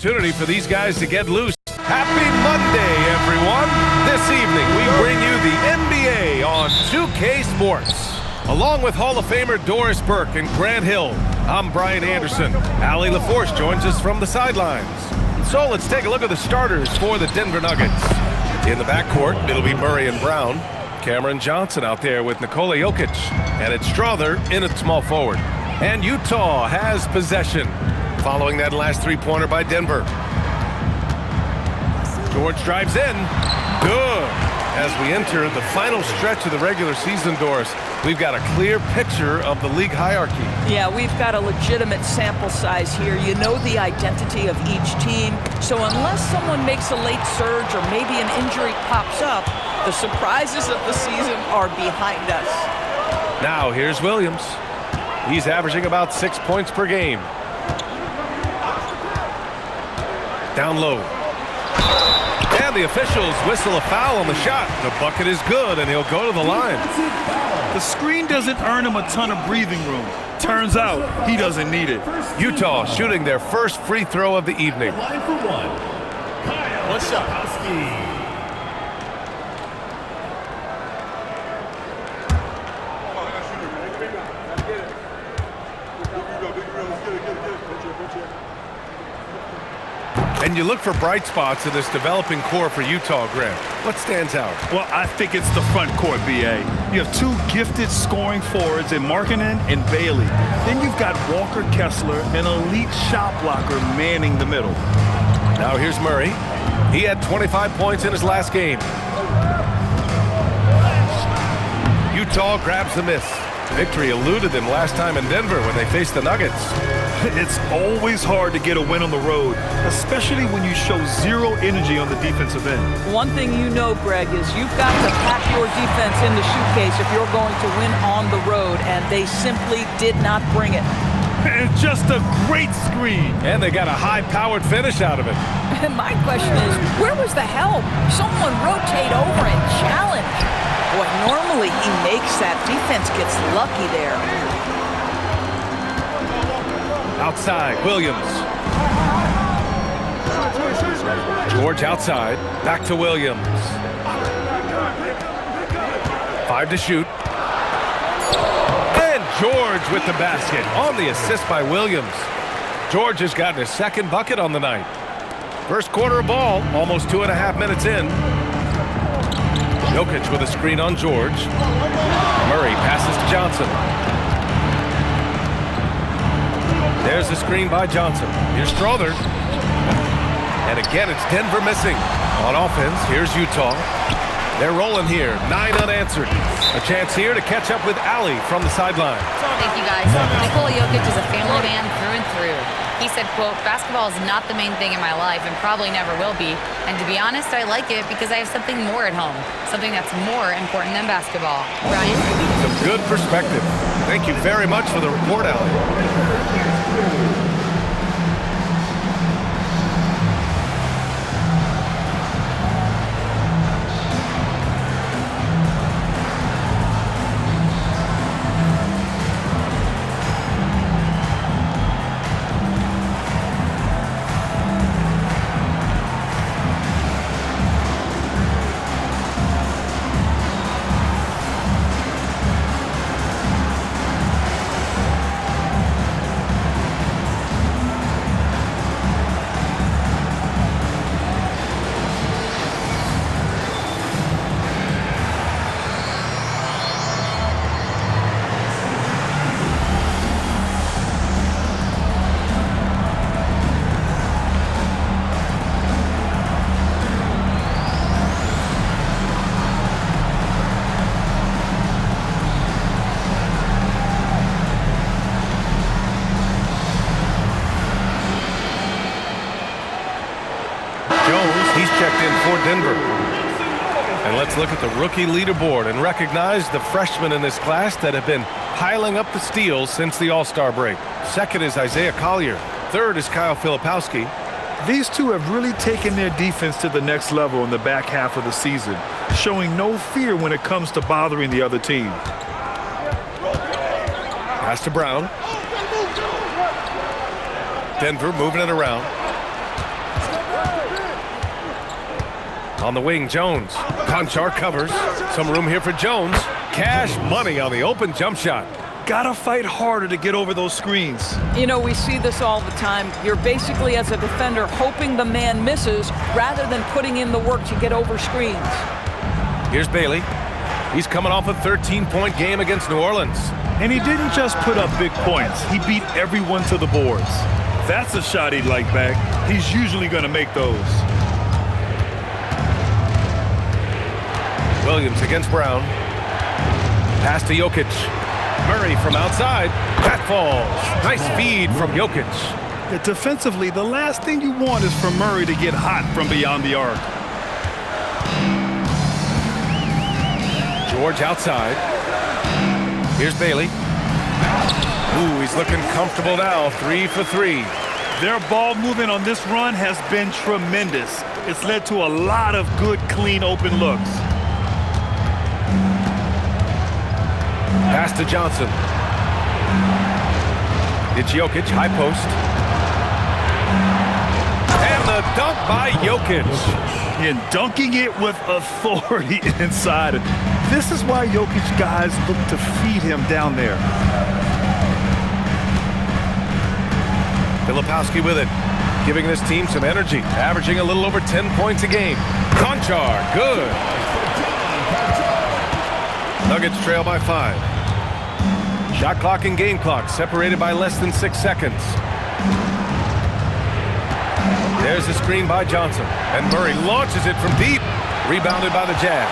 Opportunity for these guys to get loose. Happy Monday, everyone. This evening, we bring you the NBA on 2K Sports. Along with Hall of Famer Doris Burke and Grant Hill, I'm Brian Anderson. Allie LaForce joins us from the sidelines. So let's take a look at the starters for the Denver Nuggets. In the backcourt, it'll be Murray and Brown. Cameron Johnson out there with Nikola Jokic. And it's Strother in at small forward. And Utah has possession, following that last three-pointer by Denver. George drives in. Good. As we enter the final stretch of the regular season, Doris, we've got a clear picture of the league hierarchy. Yeah, we've got a legitimate sample size here. You know the identity of each team. So unless someone makes a late surge or maybe an injury pops up, the surprises of the season are behind us. Now here's Williams. He's averaging about 6 points per game. Down low. And the officials whistle a foul on the shot. The bucket is good, and he'll go to the line. The screen doesn't earn him a ton of breathing room. Turns out he doesn't need it. Utah shooting their first free throw of the evening. Line for one. What's up? And you look for bright spots in this developing core for Utah, Grant. What stands out? Well, I think it's the front court, B.A. You have two gifted scoring forwards in Markkanen and Bailey. Then you've got Walker Kessler, an elite shot blocker, manning the middle. Now here's Murray. He had 25 points in his last game. Utah grabs the miss. Victory eluded them last time in Denver when they faced the Nuggets. It's always hard to get a win on the road, especially when you show zero energy on the defensive end. One thing you know, Greg, is you've got to pack your defense in the shoe case if you're going to win on the road, and they simply did not bring it. And just a great screen. And they got a high-powered finish out of it. My question is, where was the help? Someone rotate over and challenge. Boy, normally he makes that. Defense gets lucky there. Outside, Williams. George outside, back to Williams. 5 to shoot. And George with the basket on the assist by Williams. George has gotten his second bucket on the night. First quarter of ball, almost 2.5 minutes in. Jokic with a screen on George. Murray passes to Johnson. There's the screen by Johnson. Here's Strother. And again, it's Denver missing. On offense, here's Utah. They're rolling here. 9 unanswered. A chance here to catch up with Allie from the sideline. Thank you, guys. Nikola Jokic is a family man through and through. He said, quote, "Basketball is not the main thing in my life and probably never will be. And to be honest, I like it because I have something more at home, something that's more important than basketball." Brian? Some good perspective. Thank you very much for the report, Allie. He's checked in for Denver. And let's look at the rookie leaderboard and recognize the freshmen in this class that have been piling up the steals since the All-Star break. Second is Isaiah Collier. Third is Kyle Filipowski. These two have really taken their defense to the next level in the back half of the season, showing no fear when it comes to bothering the other team. Pass to Brown. Denver moving it around. On the wing, Jones. Konchar covers. Some room here for Jones. Cash money on the open jump shot. Gotta fight harder to get over those screens. You know, we see this all the time. You're basically, as a defender, hoping the man misses rather than putting in the work to get over screens. Here's Bailey. He's coming off a 13-point game against New Orleans. And he didn't just put up big points. He beat everyone to the boards. That's a shot he'd like back. He's usually going to make those. Williams against Brown. Pass to Jokic. Murray from outside. That falls. Nice feed from Jokic. Defensively, the last thing you want is for Murray to get hot from beyond the arc. George outside. Here's Bailey. Ooh, he's looking comfortable now. 3 for 3. Their ball movement on this run has been tremendous. It's led to a lot of good, clean, open looks. Pass to Johnson. It's Jokic, high post. And the dunk by Jokic. And dunking it with authority inside. This is why Jokic guys look to feed him down there. Filipowski with it, giving this team some energy, averaging a little over 10 points a game. Konchar, good. Nuggets trail by 5. Shot clock and game clock separated by less than 6 seconds. There's a screen by Johnson, and Murray launches it from deep. Rebounded by the Jazz.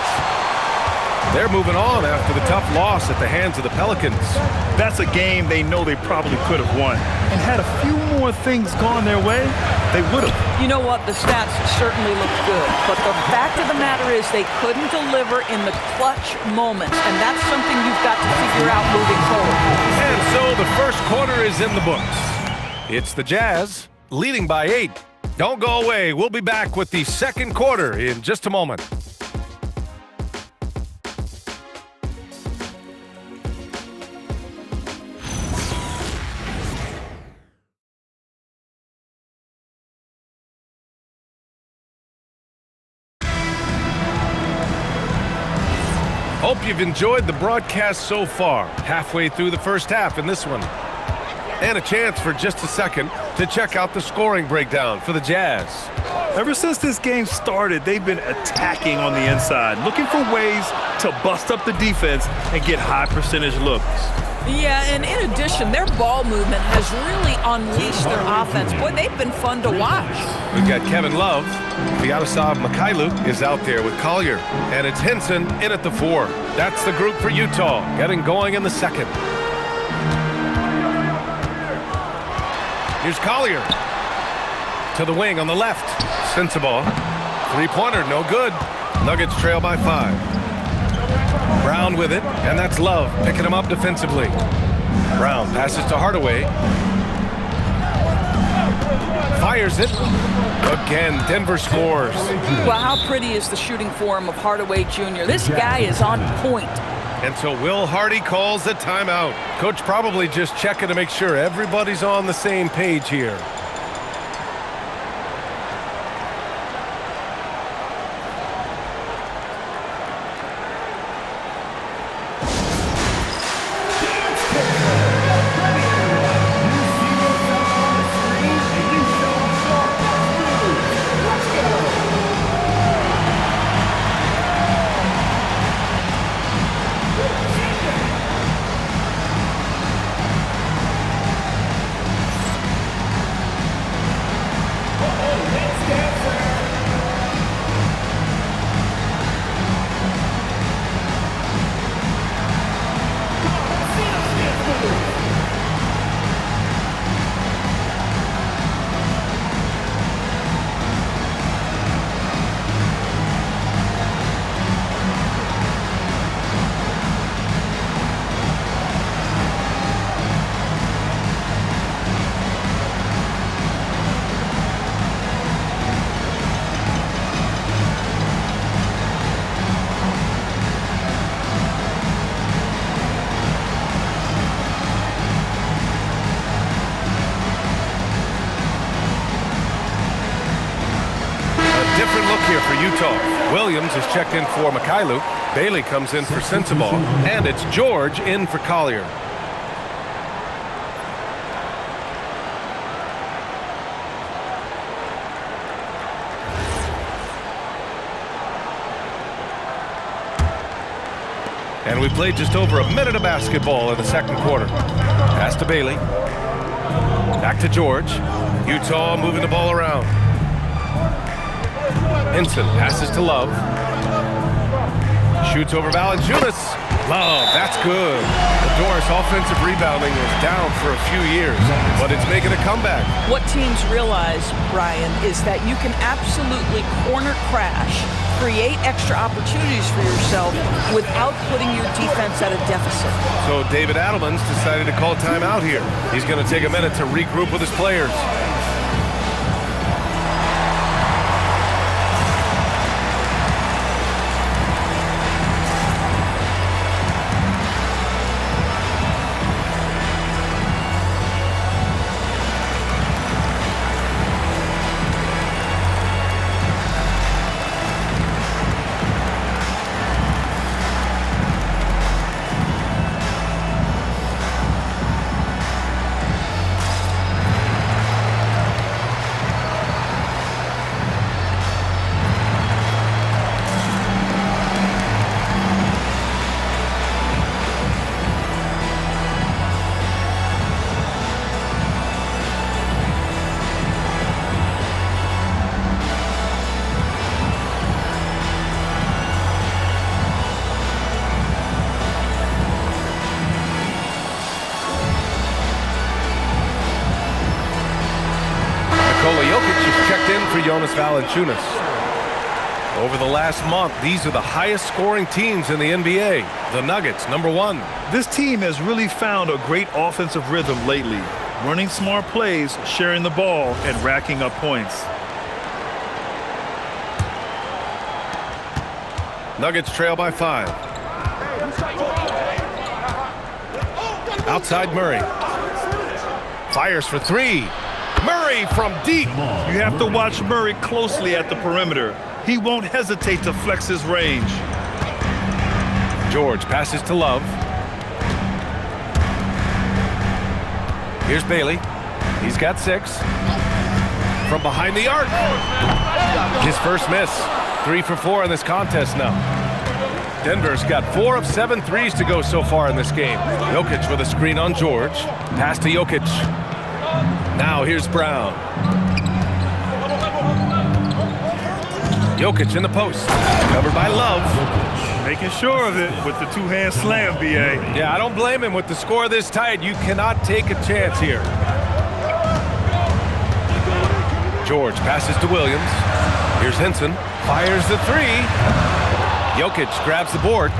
They're moving on after the tough loss at the hands of the Pelicans. That's a game they know they probably could have won. And had a few more things gone their way, they would have. You know what? The stats certainly look good. But the fact of the matter is they couldn't deliver in the clutch moments. And that's something you've got to figure out moving forward. And so the first quarter is in the books. It's the Jazz leading by 8. Don't go away. We'll be back with the second quarter in just a moment. Hope you've enjoyed the broadcast so far. Halfway through the first half in this one. And a chance for just a second to check out the scoring breakdown for the Jazz. Ever since this game started, they've been attacking on the inside, looking for ways to bust up the defense and get high percentage looks. Yeah, and in addition, their ball movement has really unleashed their offense. Boy, they've been fun to watch. We've got Kevin Love. Vyacheslav Mikhailuk is out there with Collier. And it's Henson in at the 4. That's the group for Utah, getting going in the second. Here's Collier. To the wing on the left. Sensabaugh. Three-pointer, no good. Nuggets trail by 5. Brown with it, and that's Love picking him up defensively. Brown passes to Hardaway. Fires it. Again, Denver scores. Well, how pretty is the shooting form of Hardaway Jr.? This guy is on point. And so Will Hardy calls the timeout. Coach probably just checking to make sure everybody's on the same page here. different look here for Utah. Williams is checked in for Mikhailu. Bailey comes in for Sensabaugh. And it's George in for Collier. And we played just over a minute of basketball in the second quarter. Pass to Bailey. Back to George. Utah moving the ball around. Hinson passes to Love. Shoots over Valanciunas. Love, that's good. The Doris offensive rebounding was down for a few years, but it's making a comeback. What teams realize, Brian, is that you can absolutely corner crash, create extra opportunities for yourself without putting your defense at a deficit. So David Adelman's decided to call timeout here. He's going to take a minute to regroup with his players. Nikola Jokic is checked in for Jonas Valanciunas. Over the last month, these are the highest scoring teams in the NBA. The Nuggets, #1. This team has really found a great offensive rhythm lately, running smart plays, sharing the ball, and racking up points. Nuggets trail by 5. Outside Murray. Fires for 3. Murray from deep. You have to watch Murray closely at the perimeter. He won't hesitate to flex his range. George passes to Love. Here's Bailey. He's got 6. From behind the arc. His first miss. 3 for 4 in this contest now. Denver's got 4 of 7 threes to go so far in this game. Jokic with a screen on George. Pass to Jokic. Now here's Brown. Jokic in the post. Covered by Love. Making sure of it with the two-hand slam, B.A. Yeah, I don't blame him. With the score this tight, you cannot take a chance here. George passes to Williams. Here's Hinson. Fires the 3. Jokic grabs the board.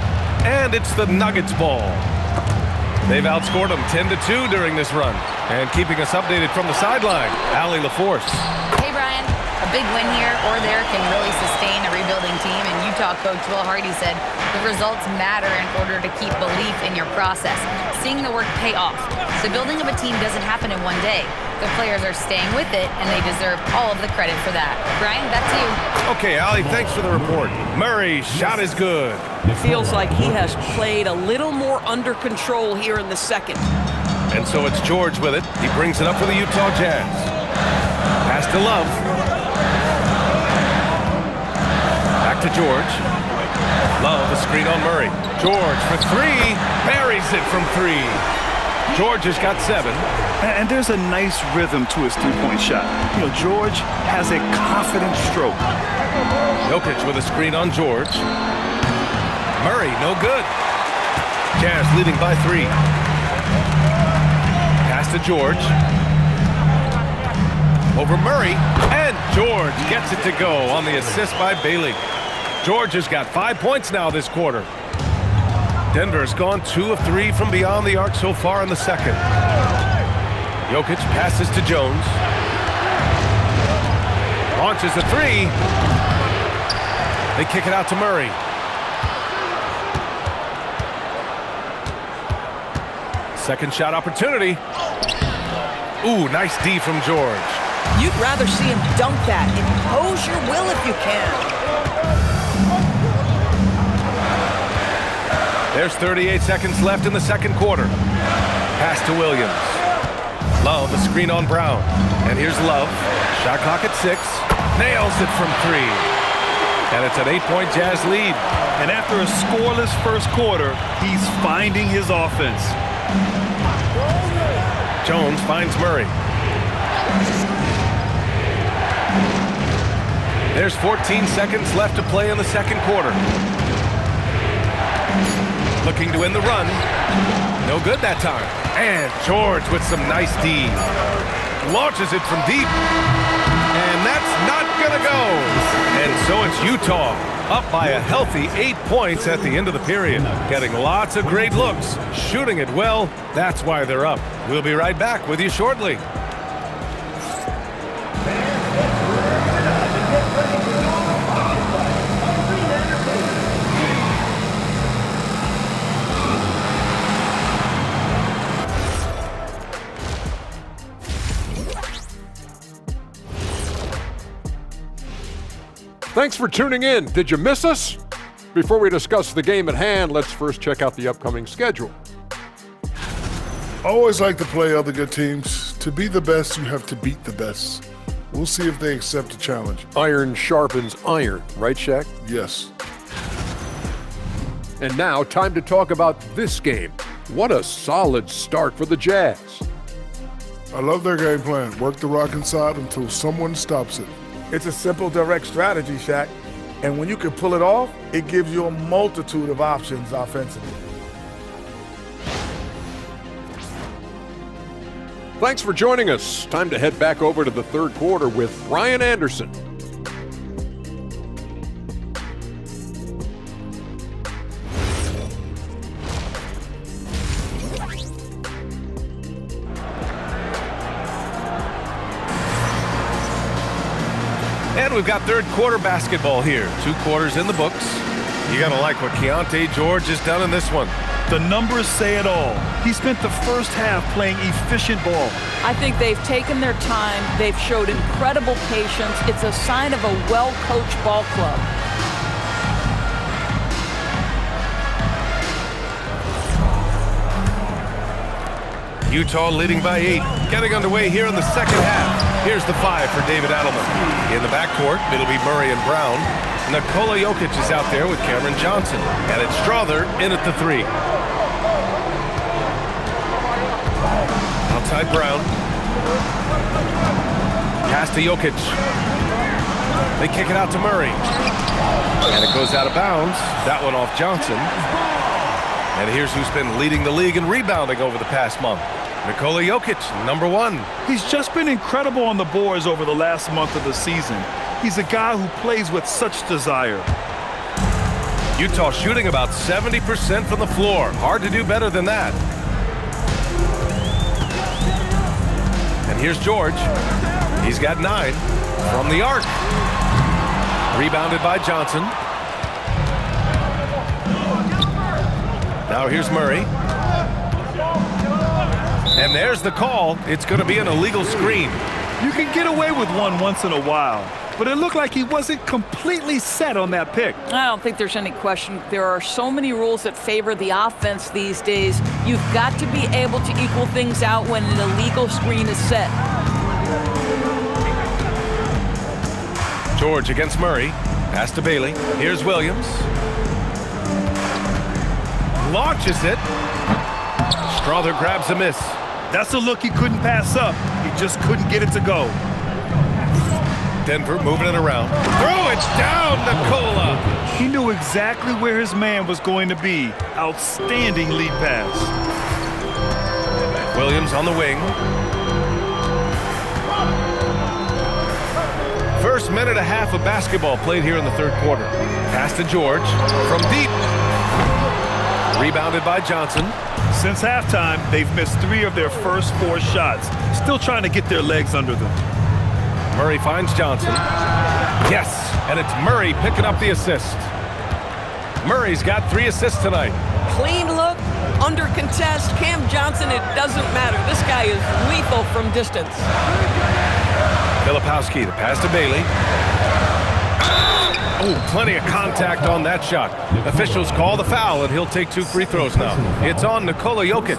And it's the Nuggets ball. They've outscored them 10-2 during this run. And keeping us updated from the sideline, Allie LaForce. Hey, Brian. A big win here or there can really sustain a rebuilding team, and Utah coach Will Hardy said the results matter in order to keep belief in your process, seeing the work pay off. The building of a team doesn't happen in one day. The players are staying with it, and they deserve all of the credit for that. Brian, back to you. Okay, Allie, thanks for the report. Murray's shot is good. It feels like he has played a little more under control here in the second. And so it's George with it. He brings it up for the Utah Jazz. Pass to Love. Back to George. Love, a screen on Murray. George for 3. Buries it from 3. George has got 7. And there's a nice rhythm to his three-point shot. You know, George has a confident stroke. Jokic with a screen on George. Murray, no good. Jazz leading by 3. Pass to George. Over Murray. And George gets it to go on the assist by Bailey. George has got 5 points now this quarter. Denver's gone 2 of 3 from beyond the arc so far in the second. Jokic passes to Jones. Launches a 3. They kick it out to Murray. Second shot opportunity. Ooh, nice D from George. You'd rather see him dunk that. Impose your will if you can. There's 38 seconds left in the second quarter. Pass to Williams. Love, a screen on Brown. And here's Love. Shot clock at 6. Nails it from 3. And it's an 8-point Jazz lead. And after a scoreless first quarter, he's finding his offense. Jones finds Murray. There's 14 seconds left to play in the second quarter. Looking to win the run. No good that time. And George with some nice D. Launches it from deep. And that's not gonna go. And so it's Utah up by a healthy 8 points at the end of the period. Getting lots of great looks, shooting it well. That's why they're up. We'll be right back with you shortly. Thanks for tuning in. Did you miss us? Before we discuss the game at hand, let's first check out the upcoming schedule. I always like to play other good teams. To be the best, you have to beat the best. We'll see if they accept the challenge. Iron sharpens iron, right, Shaq? Yes. And now, time to talk about this game. What a solid start for the Jazz. I love their game plan. Work the rock inside until someone stops it. It's a simple, direct strategy, Shaq. And when you can pull it off, it gives you a multitude of options offensively. Thanks for joining us. Time to head back over to the third quarter with Brian Anderson. And we've got third quarter basketball here. 2 quarters in the books. You gotta like what Keontae George has done in this one. The numbers say it all. He spent the first half playing efficient ball. I think they've taken their time. They've showed incredible patience. It's a sign of a well-coached ball club. Utah leading by 8. Getting underway here in the second half. Here's the 5 for David Adelman. In the backcourt, it'll be Murray and Brown. Nikola Jokic is out there with Cameron Johnson. And it's Strother in at the 3. Outside Brown. Pass to Jokic. They kick it out to Murray. And it goes out of bounds. That one off Johnson. And here's who's been leading the league in rebounding over the past month. Nikola Jokic, number 1. He's just been incredible on the boards over the last month of the season. He's a guy who plays with such desire. Utah shooting about 70% from the floor. Hard to do better than that. And here's George. He's got 9 from the arc. Rebounded by Johnson. Now here's Murray. And there's the call. It's going to be an illegal screen. You can get away with one once in a while, but it looked like he wasn't completely set on that pick. I don't think there's any question. There are so many rules that favor the offense these days. You've got to be able to equal things out when an illegal screen is set. George against Murray. Pass to Bailey. Here's Williams. Launches it. Strother grabs a miss. That's a look he couldn't pass up. He just couldn't get it to go. Denver moving it around. Throw it down, Nikola. He knew exactly where his man was going to be. Outstanding lead pass. Williams on the wing. First minute and a half of basketball played here in the third quarter. Pass to George from deep. Rebounded by Johnson. Since halftime, they've missed 3 of their first 4 shots. Still trying to get their legs under them. Murray finds Johnson. Yes, and it's Murray picking up the assist. Murray's got 3 assists tonight. Clean look, under contest. Cam Johnson, it doesn't matter. This guy is lethal from distance. Filipowski, the pass to Bailey. Oh, plenty of contact on that shot. Officials call the foul, and he'll take 2 free throws now. It's on Nikola Jokic.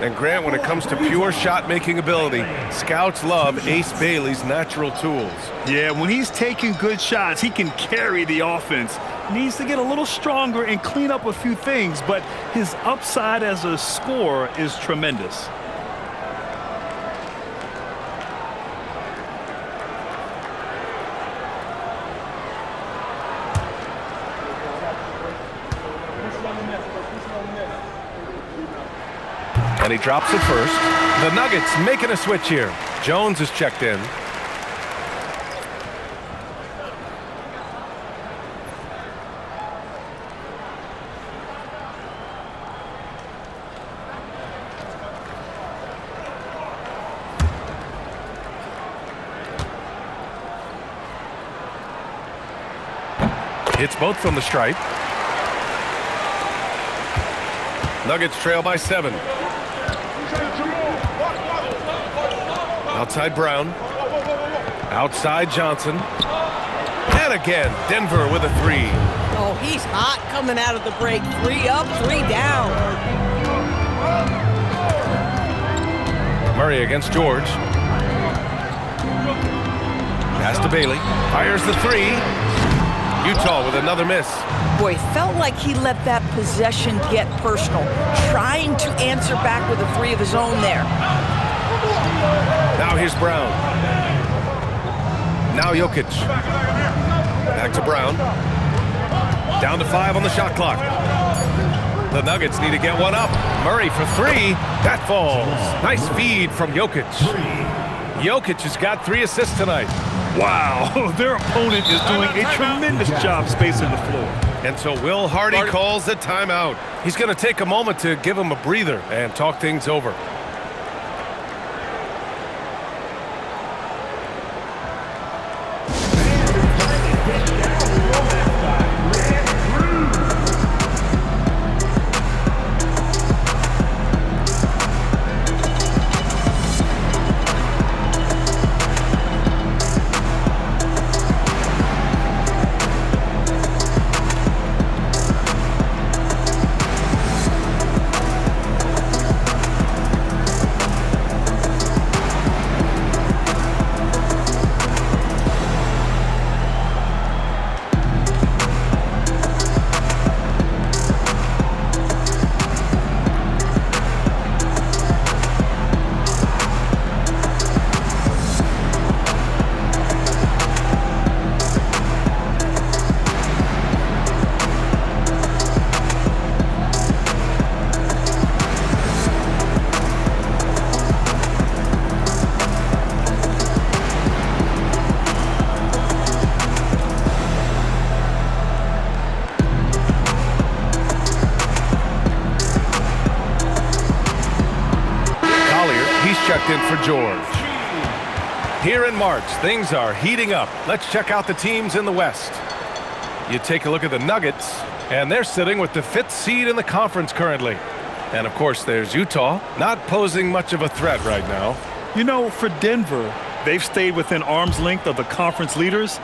And Grant, when it comes to pure shot-making ability, scouts love Ace Bailey's natural tools. Yeah, when he's taking good shots, he can carry the offense. Needs to get a little stronger and clean up a few things, but his upside as a scorer is tremendous. And he drops it first. The Nuggets making a switch here. Jones is checked in. Hits both from the stripe. Nuggets trail by 7. Outside Brown. Outside Johnson. And again, Denver with a 3. Oh, he's hot coming out of the break. 3 up, 3 down. Murray against George. Pass to Bailey. Fires the 3. Utah with another miss. Boy, felt like he let that possession get personal, trying to answer back with a 3 of his own there. Now here's Brown. Now Jokic. Back to Brown. Down to 5 on the shot clock. The Nuggets need to get one up. Murray for 3. That falls. Nice feed from Jokic. Jokic has got 3 assists tonight. Wow, their opponent is doing a tremendous job spacing the floor. And so Will Hardy calls the timeout. He's going to take a moment to give him a breather and talk things over. Checked in for George. Here in March, things are heating up. Let's check out the teams in the West. You take a look at the Nuggets, and they're sitting with the 5th seed in the conference currently. And of course, there's Utah, not posing much of a threat right now. You know, for Denver, they've stayed within arm's length of the conference leaders.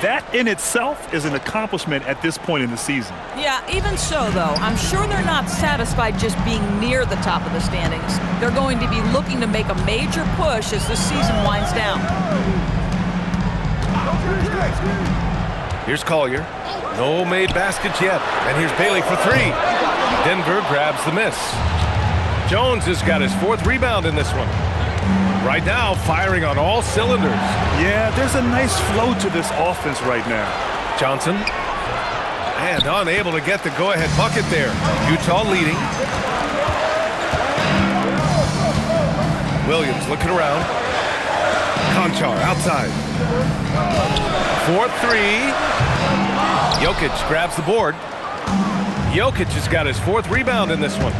That in itself is an accomplishment at this point in the season. Yeah, even so, though, I'm sure they're not satisfied just being near the top of the standings. They're going to be looking to make a major push as the season winds down. Here's Collier. No made baskets yet. And here's Bailey for 3. Denver grabs the miss. Jones has got his 4th rebound in this one. Right now, firing on all cylinders. Yeah, there's a nice flow to this offense right now. Johnson. And unable to get the go-ahead bucket there. Utah leading. Williams looking around. Conchar outside. 4-3. Jokic grabs the board. Jokic has got his 4th rebound in this one.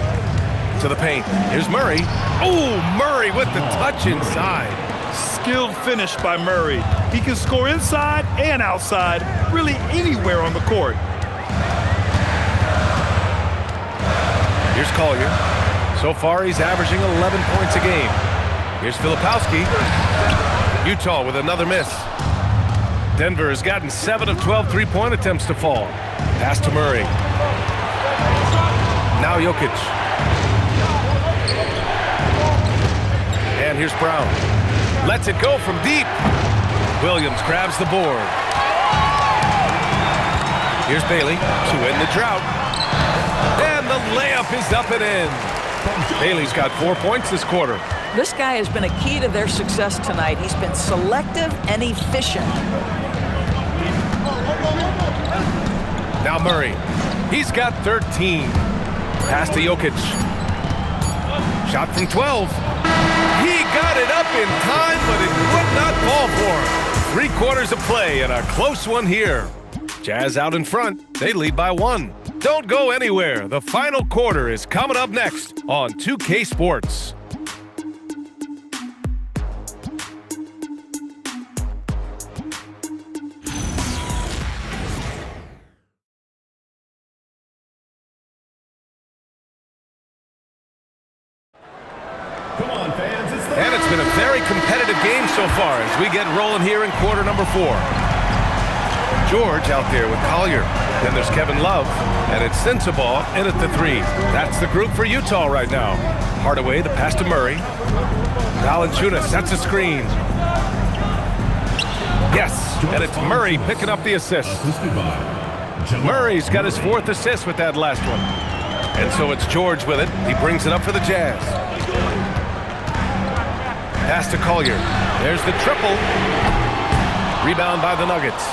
To the paint. Here's Murray. Oh, Murray with the touch inside. Skilled finish by Murray. He can score inside and outside, really anywhere on the court. Here's Collier. So far, he's averaging 11 points a game. Here's Filipowski. Utah with another miss. Denver has gotten 7 of 12 three-point attempts to fall. Pass to Murray. Now Jokic. And here's Brown. Lets it go from deep. Williams grabs the board. Here's Bailey to end the drought. And the layup is up and in. Bailey's got 4 points this quarter. This guy has been a key to their success tonight. He's been selective and efficient. Now Murray. He's got 13. Pass to Jokic. Shot from 12. He got it up in time, but it would not fall for him. 3 quarters of play and a close one here. Jazz out in front. They lead by 1. Don't go anywhere. The final quarter is coming up next on 2K Sports. And it's been a very competitive game so far as we get rolling here in quarter number 4. George out there with Collier. Then there's Kevin Love. And it's Sensabaugh in at the 3. That's the group for Utah right now. Hardaway, the pass to Murray. Valanciunas sets a screen. Yes, and it's Murray picking up the assist. Murray's got his 4th assist with that last one. And so it's George with it. He brings it up for the Jazz. Pass to Collier. There's the triple. Rebound by the Nuggets.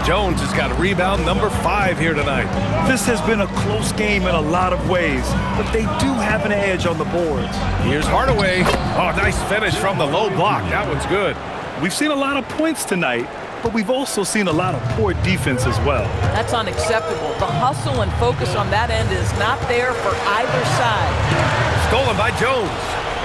Jones has got rebound number 5 here tonight. This has been a close game in a lot of ways, but they do have an edge on the boards. Here's Hardaway. Oh, nice finish from the low block. That one's good. We've seen a lot of points tonight, but we've also seen a lot of poor defense as well. That's unacceptable. The hustle and focus on that end is not there for either side. Stolen by Jones.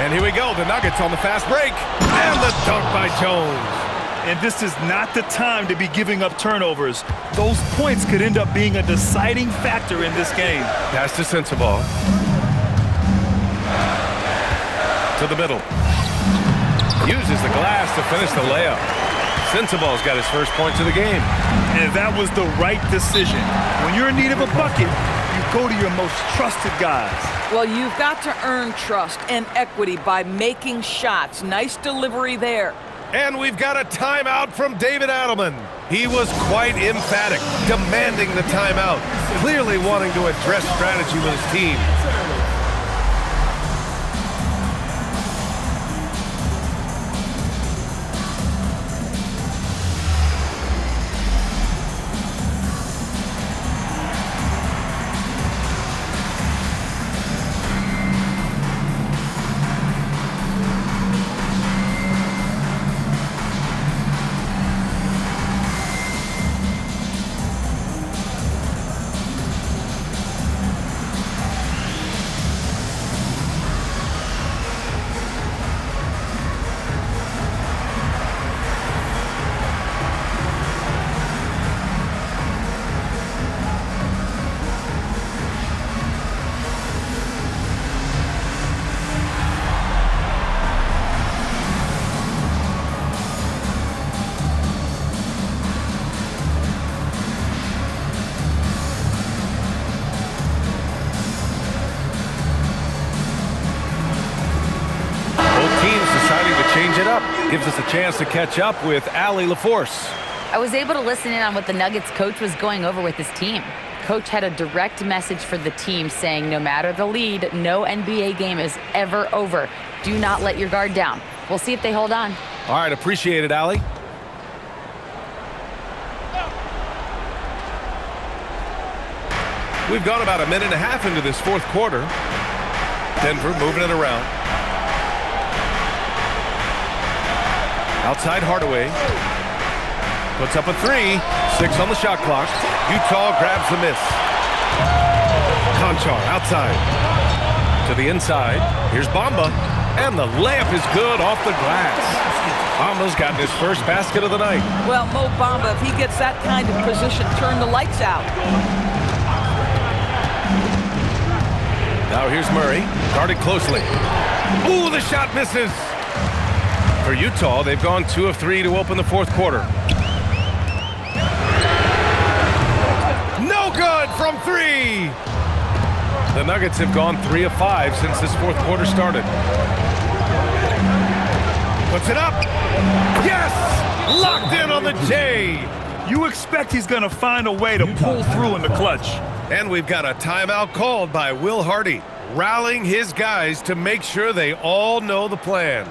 And here we go, the Nuggets on the fast break. And the dunk by Jones. And this is not the time to be giving up turnovers. Those points could end up being a deciding factor in this game. Pass to Sensabaugh. To the middle. Uses the glass to finish the layup. Sensabaugh's got his first points of the game. And that was the right decision. When you're in need of a bucket, you go to your most trusted guys. Well, you've got to earn trust and equity by making shots. Nice delivery there. And we've got a timeout from David Adelman. He was quite emphatic, demanding the timeout, clearly wanting to address strategy with his team. Change it up. Gives us a chance to catch up with Allie LaForce. I was able to listen in on what the Nuggets coach was going over with his team. Coach had a direct message for the team saying no matter the lead, no NBA game is ever over. Do not let your guard down. We'll see if they hold on. All right, appreciate it, Allie. We've gone about a minute and a half into this 4th quarter. Denver moving it around. Outside Hardaway. Puts up a 3. 6 on the shot clock. Utah grabs the miss. Conchar outside. To the inside. Here's Bamba. And the layup is good off the glass. Bamba's gotten his first basket of the night. Well, Mo Bamba, if he gets that kind of position, turn the lights out. Now here's Murray. Guarded closely. Ooh, the shot misses. For Utah, they've gone 2 of 3 to open the fourth quarter. No good from 3! The Nuggets have gone 3 of 5 since this fourth quarter started. Puts it up. Yes! Locked in on the J. You expect he's going to find a way to pull through in the clutch. And we've got a timeout called by Will Hardy, rallying his guys to make sure they all know the plan.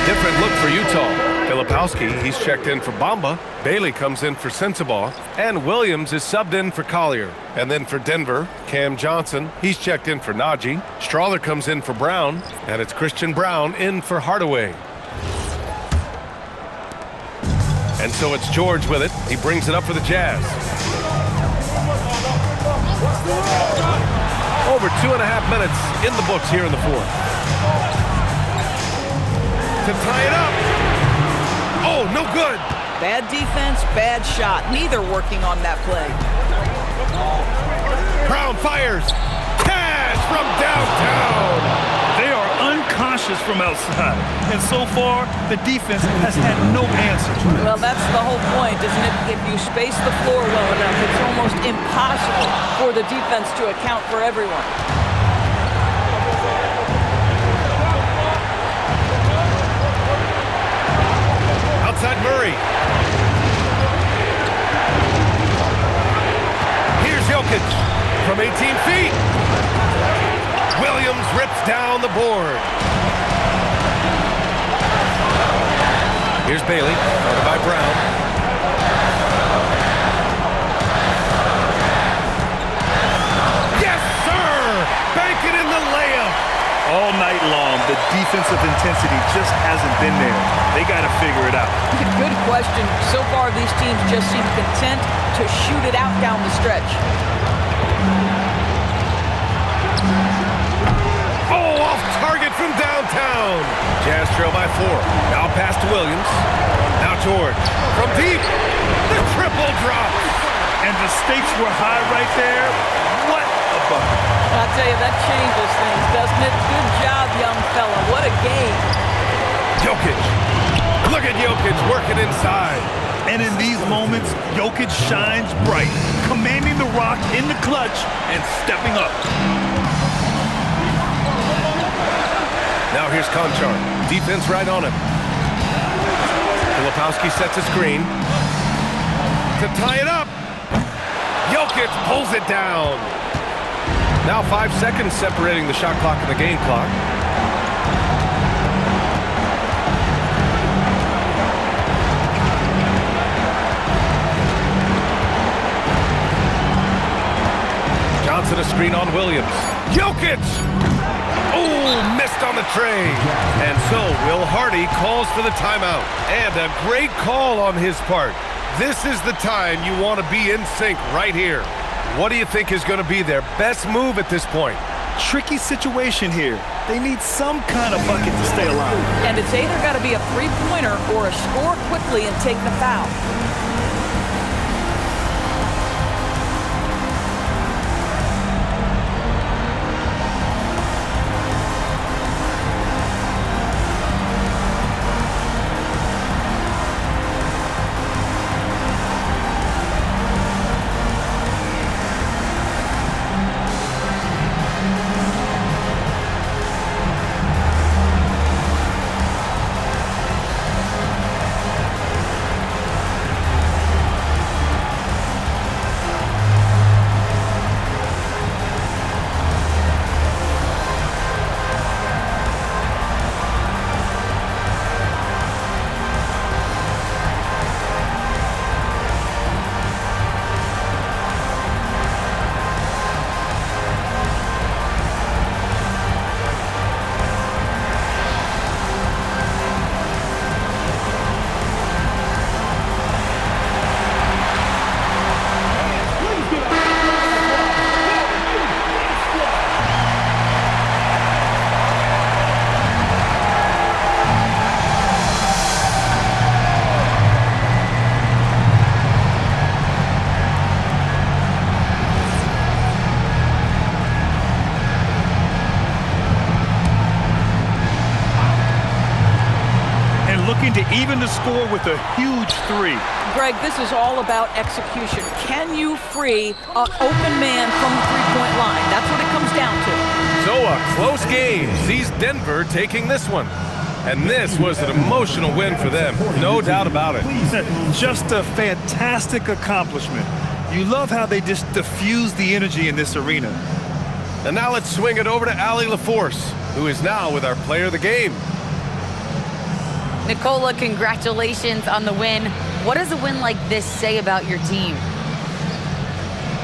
Different look for Utah. Filipowski, he's checked in for Bamba. Bailey comes in for Sensabaugh. And Williams is subbed in for Collier. And then for Denver, Cam Johnson, he's checked in for Najee. Strawler comes in for Brown. And it's Christian Brown in for Hardaway. And so it's George with it. He brings it up for the Jazz. Over 2.5 minutes in the books here in the fourth. To tie it up. Oh, no good. Bad defense, bad shot. Neither working on that play. Brown fires. Cash from downtown. They are unconscious from outside. And so far, the defense has had no answer. Well, that's the whole point, isn't it? If you space the floor well enough, it's almost impossible for the defense to account for everyone. Outside Murray. Here's Jokic from 18 feet. Williams rips down the board. Here's Bailey, guarded by Brown. Yes, sir! Bank it in the layup. All night long, the defensive intensity just hasn't been there. They got to figure it out. Good question. So far, these teams just seem content to shoot it out down the stretch. Oh, off target from downtown. Jazz trail by 4. Now pass to Williams. Now George from deep. The triple drop. And the stakes were high right there. What a bucket. I'll tell you, that changes things, doesn't it? Good job, young fella. What a game. Jokic. Look at Jokic working inside. And in these moments, Jokic shines bright, commanding the rock in the clutch and stepping up. Now here's Conchar. Defense right on him. Filipowski sets a screen. To tie it up. Jokic pulls it down. Now 5 seconds separating the shot clock and the game clock. Johnson a screen on Williams. Jokic! Oh, missed on the tray. And so Will Hardy calls for the timeout. And a great call on his part. This is the time you want to be in sync right here. What do you think is going to be their best move at this point? Tricky situation here. They need some kind of bucket to stay alive. And it's either got to be a three-pointer or a score quickly and take the foul. to even the score with a huge three. Greg, this is all about execution. Can you free an open man from the three-point line? That's what it comes down to. So a close game sees Denver taking this one. And this was an emotional win for them, no doubt about it. Just a fantastic accomplishment. You love how they just diffuse the energy in this arena. And now let's swing it over to Allie LaForce, who is now with our player of the game. Nikola, congratulations on the win. What does a win like this say about your team?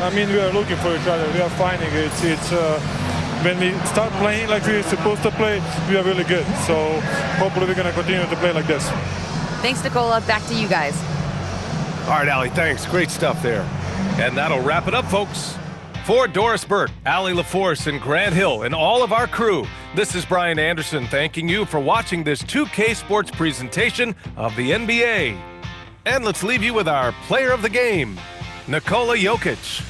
I mean, we are looking for each other. We are finding it. When we start playing like we're supposed to play, we are really good. So hopefully we're going to continue to play like this. Thanks, Nikola. Back to you guys. All right, Allie, thanks. Great stuff there. And that'll wrap it up, folks. For Doris Burke, Allie LaForce, and Grant Hill, and all of our crew, this is Brian Anderson thanking you for watching this 2K Sports presentation of the NBA. And let's leave you with our player of the game, Nikola Jokic.